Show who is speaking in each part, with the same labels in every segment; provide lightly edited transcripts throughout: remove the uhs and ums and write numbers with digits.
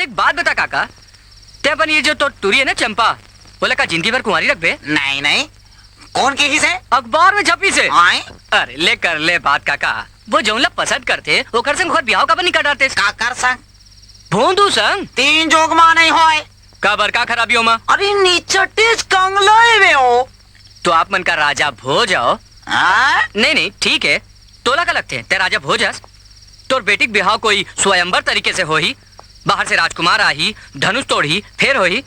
Speaker 1: एक बात बता काका, ते अपन ये जो तो टूरी है ना चंपा, बोला का जिंदगी भर कुंवारी रख बे?
Speaker 2: नहीं नहीं, कौन की से?
Speaker 1: अखबार में छपी से।
Speaker 2: आए?
Speaker 1: अरे ले कर ले बात काका, वो जौनला पसंद करते वो कर संग ब्याह का नहीं कटाते
Speaker 2: का कर संग?
Speaker 1: भोंदू संग
Speaker 2: 3 जोग मां नहीं होए।
Speaker 1: काबर का खराबियों माँ?
Speaker 2: अरे नीचटेज कंगलोए वे हो।
Speaker 1: तो आप मन का राजा भो जाओ। नहीं नहीं ठीक है, तोला का लगते हैं ते राजा भो जास। तोर बेटी बिहाव कोई स्वयंवर तरीके से हो ही, बाहर से राजकुमार आही, धनुष तोड़ी फिर हो ही।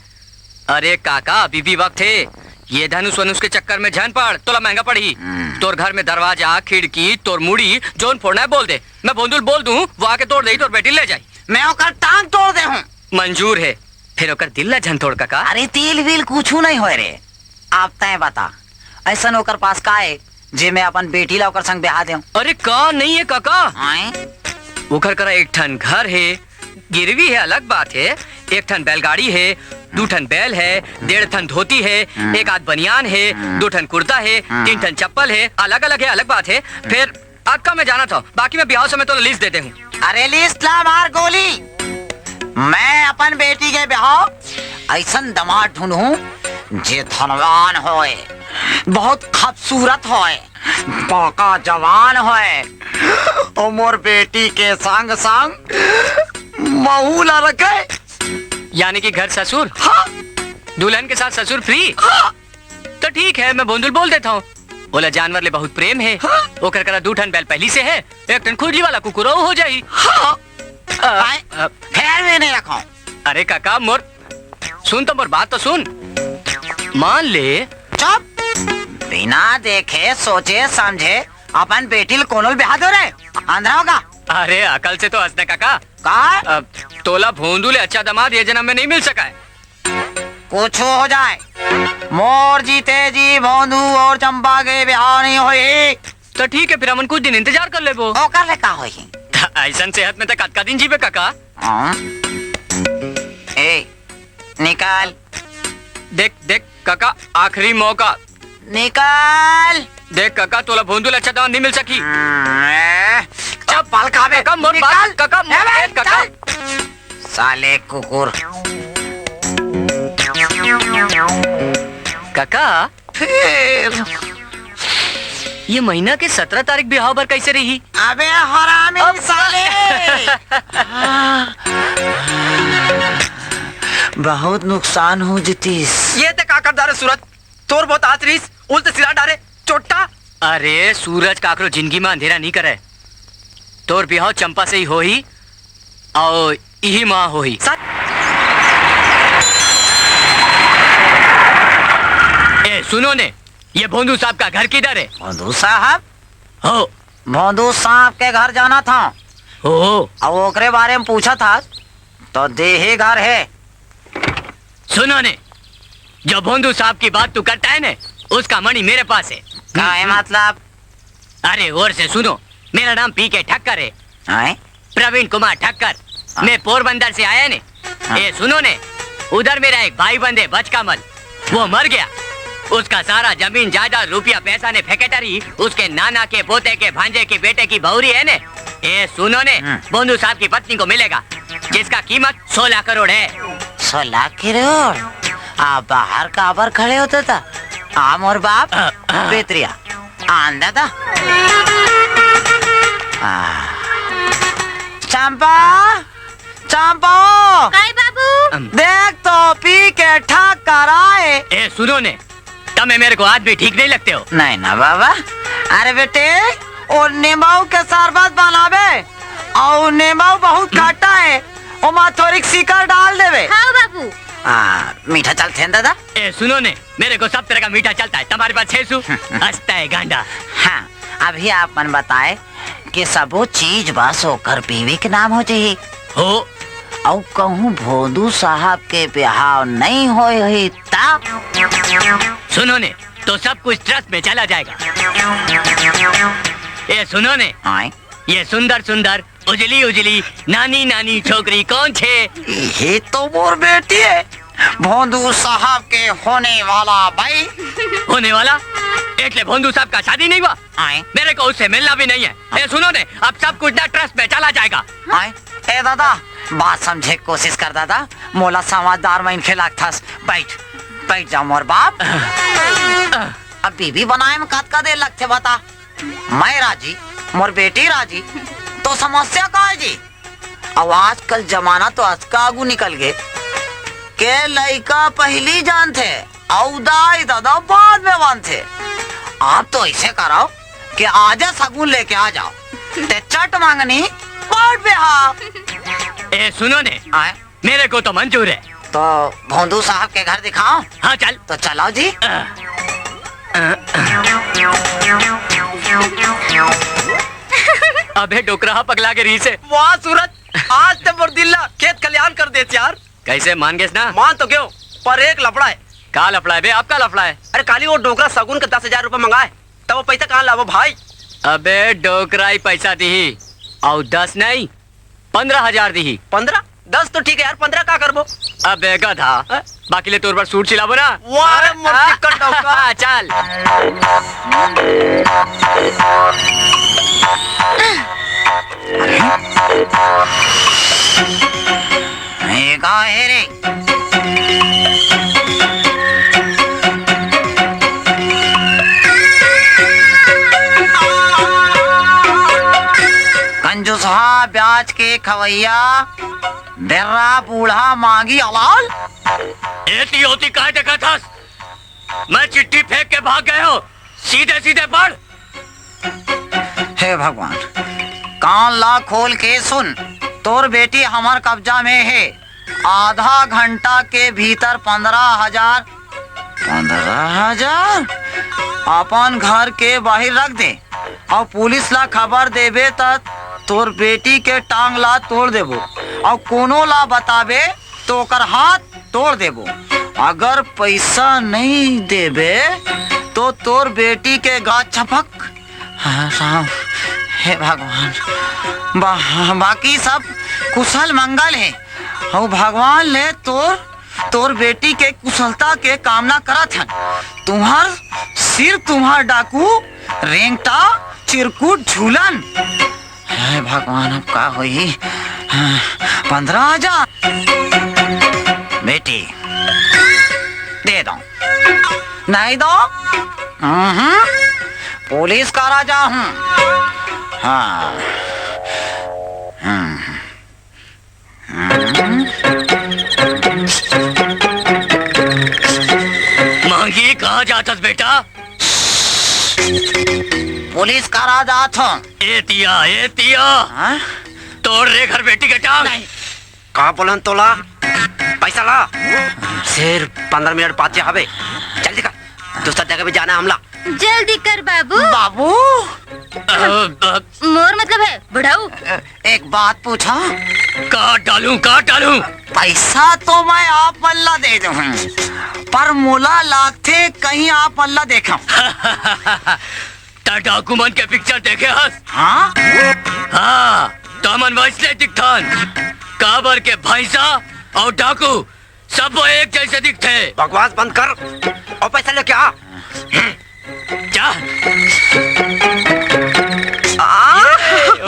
Speaker 1: अरे काका अभी भी वक्त है, ये धनुष वनुष के चक्कर में झन पड़ तोला महंगा पड़ी। तोर घर में दरवाजा खिड़की तोर मुड़ी जोन फोड़ना है बोल दे, मैं बोंदुल बोल दूं वो आके तोड़ दे, तोर बेटी ले जाए।
Speaker 2: मैं ओकर टांग तोड़ दे हूँ।
Speaker 1: मंजूर है, फिर ओकर दिल ला झन तोड़ काका।
Speaker 2: अरे तिल विल कुछ नहीं होए रे। आप तय बता, ऐसा ओकर पास का है जे मैं अपन बेटी ला ओकर संग ब्याह देऊं?
Speaker 1: अरे का नहीं है काका,
Speaker 2: आए?
Speaker 1: ओकर करा एक ठन घर है, गिरवी है अलग बात है, एक ठन बैलगाड़ी है, 2 ठन बैल है, 1.5 ठन धोती है, 1 आध बनियान है, 2 ठन कुर्ता है, 3 ठन चप्पल है, अलग अलग है अलग बात है। फिर अक्का में जाना था, बाकी मैं ब्याह समय तो लिस्ट देते हूँ।
Speaker 2: अरे लिस्ट ला मार गोली। मैं अपन बेटी के ब्याह ऐसा दमाद ढूंढूं जे धनवान होए, बहुत खूबसूरत होए, पाका जवान होए, और मोर बेटी के संग संग महू ला रखे।
Speaker 1: यानी कि घर ससुर?
Speaker 2: हाँ।
Speaker 1: दुल्हन के साथ ससुर फ्री?
Speaker 2: हाँ।
Speaker 1: तो ठीक है, मैं बोंदुल बोल देता हूँ। बोला जानवर ले बहुत प्रेम है।
Speaker 2: हाँ।
Speaker 1: ओकर करा 2 ठन बैल पहली से है, 1 ठन खुजली वाला कुकुरो हो जाई।
Speaker 2: हाँ। फिर भी नहीं रखो।
Speaker 1: अरे काका मोर सुन तो मोर बात तो सुन। मान ले
Speaker 2: चुप, बिना देखे सोचे समझे अपन बेटी कोनोल ब्याह दो रे, आंध्रा होगा।
Speaker 1: अरे अकल से तो हंसने काका।
Speaker 2: का
Speaker 1: तोला भोंदू ले अच्छा दामाद ये जन्म में नहीं मिल सका है।
Speaker 2: कुछ हो जाए, मोर जीते जी भोंदू और चंपा के ब्याह नहीं होई।
Speaker 1: तो ठीक है, फिर हमन कुछ दिन इंतजार कर ले। वो
Speaker 2: कर ले का होई?
Speaker 1: ऐसा सेहत में तक का दिन जीवे काका।
Speaker 2: ए निकाल।
Speaker 1: देख देख काका, आखिरी मौका।
Speaker 2: निकाल।
Speaker 1: देख काका, तोला भोंदू ले अच्छा दामाद नहीं मिल सकी।
Speaker 2: चप्पल का
Speaker 1: काका मोर बात काका, काका
Speaker 2: साले कुकुर।
Speaker 1: काका
Speaker 2: फिर
Speaker 1: ये महीना के 17 तारीख ब्याह बर कैसे रही?
Speaker 2: अबे हरामी साले। बहुत नुकसान हो जितीस।
Speaker 1: ये ते का कर दारे सूरज, तोर बहुत आतरीस उल्टे सिरा डारे चोटा। अरे सूरज काकरो जिंदगी में अंधेरा नहीं करे, तोर ब्याह चंपा से ही हो ही और यही माँ हो ही। ए सुनो ने, ये भोंदू साहब का घर किधर है?
Speaker 2: भोंदू साहब?
Speaker 1: हो
Speaker 2: भोंदू साहब के घर जाना था।
Speaker 1: हो
Speaker 2: और ओकरे बारे में पूछा था तो देही घर है।
Speaker 1: सुनो ने, जो भोंदू साहब की बात तू करता है ने, उसका मणि मेरे पास है।
Speaker 2: क्या है मतलब?
Speaker 1: अरे और से सुनो, मेरा नाम पीके ठक्कर है, प्रवीण कुमार ठक्कर। मैं पोरबंदर से आया ने। ये सुनो ने, उधर मेरा एक भाई बंदे बचकामल, वो मर गया। उसका सारा जमीन जायदाद रुपया पैसा ने फेंकेटरी उसके नाना के पोते के भांजे के बेटे की बहुरी है ने। ये सुनो ने, भोंदू साहब की पत्नी को मिलेगा, जिसका कीमत 16 करोड़ है।
Speaker 2: 16 करोड़? आप बाहर काबर खड़े होते था? आम और बाप बेतरिया आंदा था। चंपा, चंपा
Speaker 3: बाबू
Speaker 2: देख तो पी के ठक्कर आए।
Speaker 1: ए सुनो ने, तमें मेरे को आज भी ठीक नहीं लगते हो।
Speaker 2: नहीं ना बाबा। अरे बेटे, और नींबू के शरबत बनावे, और नींबू बहुत खट्टा है, और थोड़ी सिकर डाल देवे।
Speaker 3: हाँ बाबू।
Speaker 2: मीठा चलते हैं दादा?
Speaker 1: ए सुनो ने, मेरे को सब तरह का मीठा चलता है, तुम्हारे पास 600 हंसता है गांडा।
Speaker 2: हाँ, अभी आप मन बताए कि सबो चीज बस होकर बीवी के नाम हो जाए
Speaker 1: हो,
Speaker 2: और कहूँ भोंदू साहब के ब्याह नहीं होए ता?
Speaker 1: सुनो ने, तो सब कुछ ट्रस्ट में चला जाएगा। ये सुनो ने, ये सुंदर सुंदर उजली उजली नानी नानी छोकरी कौन छे?
Speaker 2: ये तो मोर बेटी है, भोंदू साहब के होने वाला भाई।
Speaker 1: होने वाला? એટલે भोंदू साहब का शादी नहीं हुआ? मेरे को उससे मिलना भी नहीं है। ए सुनो ने, अब सब कुछ ना ट्रस्ट में चला जाएगा।
Speaker 2: ए दादा, बात समझे की कोशिश कर दादा, मोला समझदार में इनके लागता। बैठ बैठ जाओ मोर बाप। अब बीबी बनाए में कद देर लगते बता। मैं राजी, मोर बेटी राजी, तो समस्या का है जी? अब आजकल जमाना तो अचका आगू निकल गए के लड़का पहली जानते और दाई दादा बाद में बनते। आप तो ऐसे कराओ कि आजा सगुन लेके आ जाओ, ते चट मांगनी बाट बिहार।
Speaker 1: ए सुनो ने, मेरे को तो मंजूर है।
Speaker 2: तो भोंदू साहब के घर दिखाओ।
Speaker 1: हाँ चल।
Speaker 2: तो चलाओ जी।
Speaker 1: अबे डोकरा पगला के री से।
Speaker 3: वाह सूरज, आज तो बरदिल्ला खेत कल्याण कर देते यार।
Speaker 1: कैसे मान गए ना?
Speaker 3: मान तो क्यों, पर एक लफड़ा है।
Speaker 1: का लफड़ा है बे? आपका लफड़ा है?
Speaker 3: अरे काली वो डोकरा सगुन के 10,000 रुपए मंगाए, तब वो पैसा कहाँ लावो भाई?
Speaker 1: अबे डोकरा ही पैसा दी और 10 नहीं 15,000 दी।
Speaker 3: 15? 10 तो ठीक है यार, 15 का करबो?
Speaker 1: अबे गधा, बाकी ले तोर पर सूट सिलाबो ना।
Speaker 3: वाह मोर चिकन डोकरा।
Speaker 1: चल।
Speaker 2: है रे कंजूसहा ब्याज के खवैया, बेर्रा बूढ़ा मांगी अलाल।
Speaker 1: एती होती काहे देखा था? मैं चिट्ठी फेंक के भाग गए हो, सीधे सीधे पढ़।
Speaker 2: हे भगवान, कान ला खोल के सुन, तोर बेटी हमार कब्जा में है। आधा घंटा के भीतर 15,000 अपन घर के बाहर रख दे और पुलिस ला खबर देबे तक तोर बेटी के टांग ला तोड़ देबो और कोनो ला बताबे तो ओकर हाथ तोड़ देबो। अगर पैसा नहीं देबे तो तोर बेटी के गाछ छपक। हाँ, हे भगवान, बाकी सब कुशल मंगल है और भगवान ले तोर बेटी के कुशलता के कामना करत हन। तुम्हार सिर तुम्हार डाकू रेंगटा चिरकुट झूलन। हे भगवान, अब का हुई? 15,000 बेटी दे दो, नहीं दो पुलिस का राजा हूँ। हाँ
Speaker 1: मांगी कहाँ जाता बेटा?
Speaker 2: पुलिस का राजा था।
Speaker 1: ए तिया तोड़ रे घर बेटी के टांग।
Speaker 3: कहाँ बोलन तोला? पैसा ला। सिर्फ 15 मिनट बाद जा हवे। जल्दी कर, दूसरा जगह पे जाना है हमला।
Speaker 4: जल्दी कर बाबू।
Speaker 2: बाबू
Speaker 4: मोर मतलब है बुढ़ाऊ।
Speaker 2: एक बात पूछा?
Speaker 1: काट डालूं।
Speaker 2: पैसा तो मैं आप पल्ला दे दूं, पर मुला लागते कहीं आप पल्ला देखा।
Speaker 1: डॉक्यूमेंट के पिक्चर देखे हस?
Speaker 2: हाँ
Speaker 1: तमन वैसले दिखथन। काबर के भैंसा और डाकू सब वो एक जैसे दिखते।
Speaker 3: बकवास बंद कर और पैसा लेके आ।
Speaker 1: जा।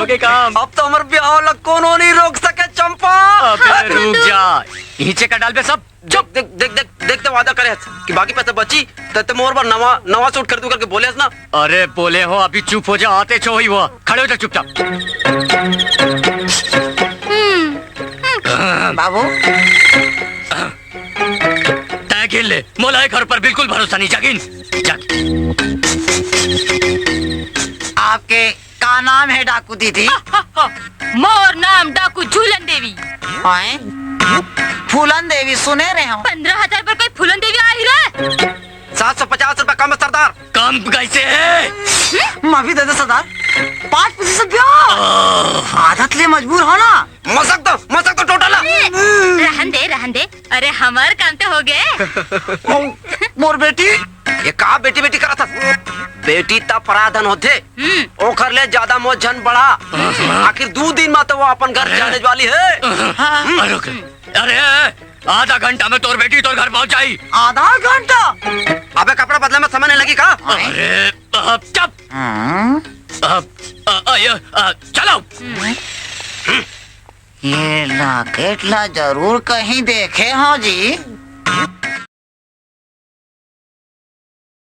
Speaker 1: ओके काम।
Speaker 3: अब तो हमारे ब्याह लग कोनो नहीं रोक सके चंपा।
Speaker 1: अबे रुक जा, नीचे का डाल बे सब।
Speaker 3: देखते वादा करे कि बाकी पैसा बची तो मोर बार नवा सूट खरीदू करके बोले ना।
Speaker 1: अरे बोले हो, अभी चुप हो जा, आते छो ही हुआ। खड़े हो जा चुपचाप।
Speaker 2: बाबू
Speaker 1: तय गिन ले, मोला घर पर बिल्कुल भरोसा नहीं। जागिन
Speaker 2: आपके का नाम है डाकू दीदी?
Speaker 4: मोर नाम डाकू झूलन देवी।
Speaker 2: फूलन देवी सुने रहे हो?
Speaker 4: 15,000 पर कोई फूलन देवी आई रे?
Speaker 3: 750 रुपए कम है सरदार।
Speaker 1: कम कैसे है?
Speaker 2: मैं भी दे दे सरदार। 5% ब्याह। आदत ले मजबूर हो ना।
Speaker 3: मसक तो टोटल।
Speaker 4: रहन दे। अरे हमार काम तो हो गए।
Speaker 2: मोर बेटी
Speaker 3: ये का बेटी करा था? बेटी तब पराधन होते ओखर ले ज्यादा मोजन बढ़ा। आखिर 2 दिन में तो वो अपन घर जाने वाली है।
Speaker 1: अरे आधा घंटा में तोर बेटी तोर घर पहुंचाई।
Speaker 2: आधा घंटा?
Speaker 3: अबे कपड़ा बदले में समय नहीं लगी का?
Speaker 1: अरे चुप। चलो।
Speaker 2: ये लॉकेट ला जरूर कहीं देखे हो जी।